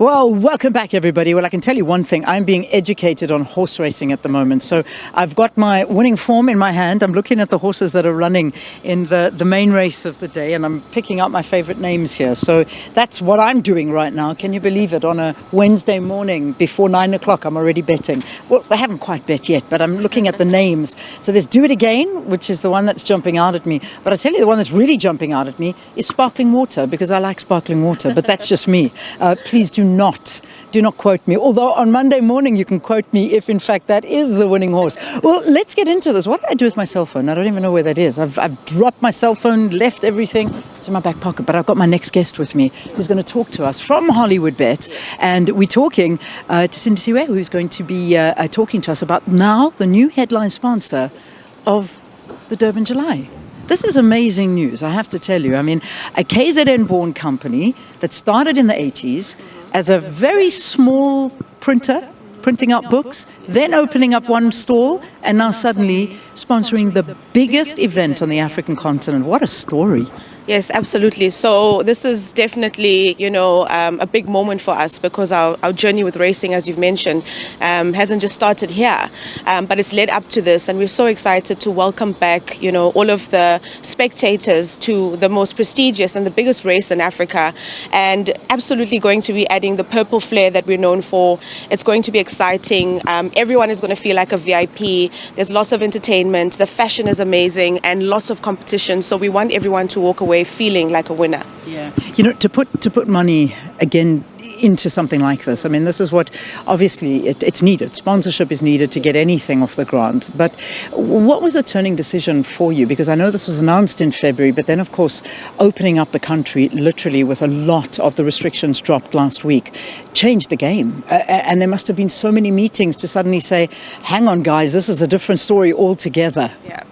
Well, welcome back, everybody. Well, I can tell you one thing. I'm being educated on horse racing at the moment. So I've got my winning form in my hand. I'm looking at the horses that are running in the main race of the day, and I'm picking out my favorite names here. So that's what I'm doing right now. Can you believe it? On a Wednesday morning before 9 o'clock, I'm already betting. Well, I haven't quite bet yet, but I'm looking at the names. So there's Do It Again, which is the one that's jumping out at me. But I tell you, the one that's really jumping out at me is Sparkling Water, because I like sparkling water, but that's just me. Please do not quote me. Although on Monday morning you can quote me if in fact that is the winning horse. Well, let's get into this. What did I do with my cell phone? I don't even know where that is. I've dropped my cell phone, left everything. It's in my back pocket, but I've got my next guest with me who's going to talk to us from Hollywoodbets. And we're talking to Sandiswe, who's going to be talking to us about now the new headline sponsor of the Durban July. This is amazing news, I have to tell you. I mean, a KZN-born company that started in the 80s as a very small printer, printing out books, then opening up one stall, and now suddenly sponsoring the biggest event on the African continent. What a story. Yes, absolutely. So this is definitely, a big moment for us because our journey with racing, as you've mentioned, hasn't just started here, but it's led up to this. And we're so excited to welcome back, all of the spectators to the most prestigious and the biggest race in Africa. And absolutely going to be adding the purple flair that we're known for. It's going to be exciting. Everyone is going to feel like a VIP. There's lots of entertainment. The fashion is amazing and lots of competition. So we want everyone to walk away feeling like a winner. Yeah, to put money again into something like this. I mean, this is what obviously it's needed. Sponsorship is needed to get anything off the ground. But what was the turning decision for you? Because I know this was announced in February, but then of course opening up the country literally with a lot of the restrictions dropped last week changed the game. And there must have been so many meetings to suddenly say, hang on guys, this is a different story altogether. Yeah.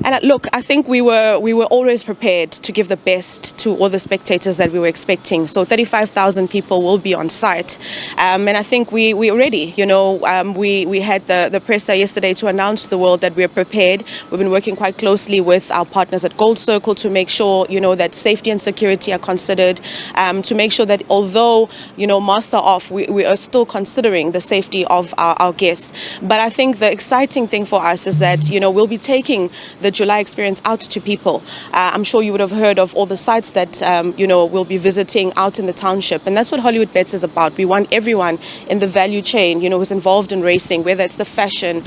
And look, I think we were always prepared to give the best to all the spectators that we were expecting. So 35,000 people will be on site. And I think we're ready. We had the presser yesterday to announce to the world that we're prepared. We've been working quite closely with our partners at Gold Circle to make sure, that safety and security are considered, to make sure that although, masks are off, we are still considering the safety of our guests. But I think the exciting thing for us is that, we'll be taking the July experience out to people. I'm sure you would have heard of all the sites that, we'll be visiting out in the township. And that's what Hollywoodbets is about. We want everyone in the value chain, who's involved in racing, whether it's the fashion,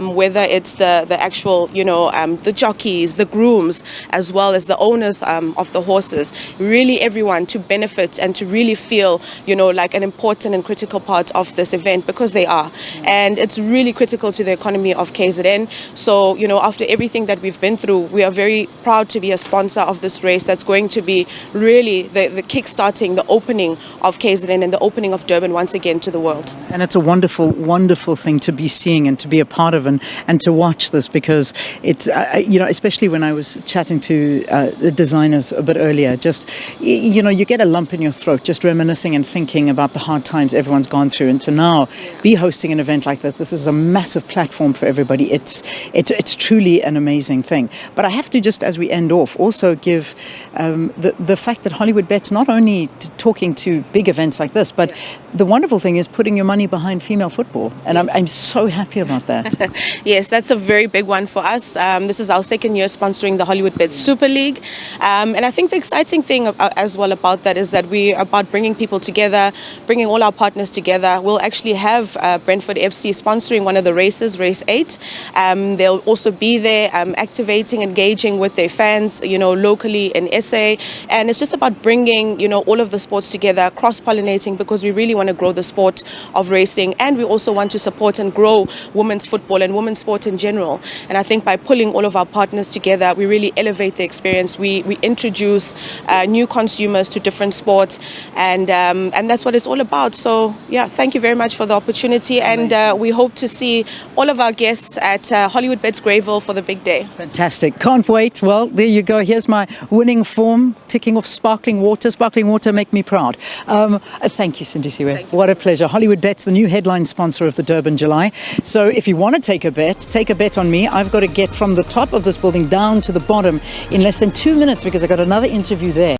whether it's the actual, the jockeys, the grooms, as well as the owners of the horses, really everyone to benefit and to really feel, like an important and critical part of this event, because they are. And it's really critical to the economy of KZN. So, after everything that we've been through, we are very proud to be a sponsor of this race that's going to be really the kick-starting, the opening of KZN and the opening of Durban once again to the world. And it's a wonderful, wonderful thing to be seeing and to be a part of and to watch this, because it's, especially when I was chatting to the designers a bit earlier, just, you get a lump in your throat just reminiscing and thinking about the hard times everyone's gone through. And to now be hosting an event like this is a massive platform for everybody. It's truly an amazing thing. But I have to just, as we end off, also give the fact that Hollywoodbets not only talking to big events like this, but the wonderful thing is putting your money behind female football. And I'm so happy about that. Yes, that's a very big one for us. This is our second year sponsoring the Hollywoodbets Super League. And I think the exciting thing as well about that is that we are about bringing people together, bringing all our partners together. We'll actually have Brentford FC sponsoring one of the races, Race 8. They'll also be there activating, engaging with their fans, locally in SA. And it's just about bringing, all of the sports together, cross-pollinating, because we really want to grow the sport of racing. And we also want to support and grow women's football and women's sport in general. And I think by pulling all of our partners together, we really elevate the experience. We introduce new consumers to different sports. And that's what it's all about. So, yeah, thank you very much for the opportunity. And we hope to see all of our guests at Hollywoodbets Greyville for the big day. Fantastic. Can't wait. Well, there you go. Here's my winning form, ticking off Sparkling Water. Sparkling Water make me proud. Thank you, Sandiswe. What a pleasure. Hollywoodbets, the new headline sponsor of the Durban July. So if you want to take a bet on me. I've got to get from the top of this building down to the bottom in less than 2 minutes because I've got another interview there.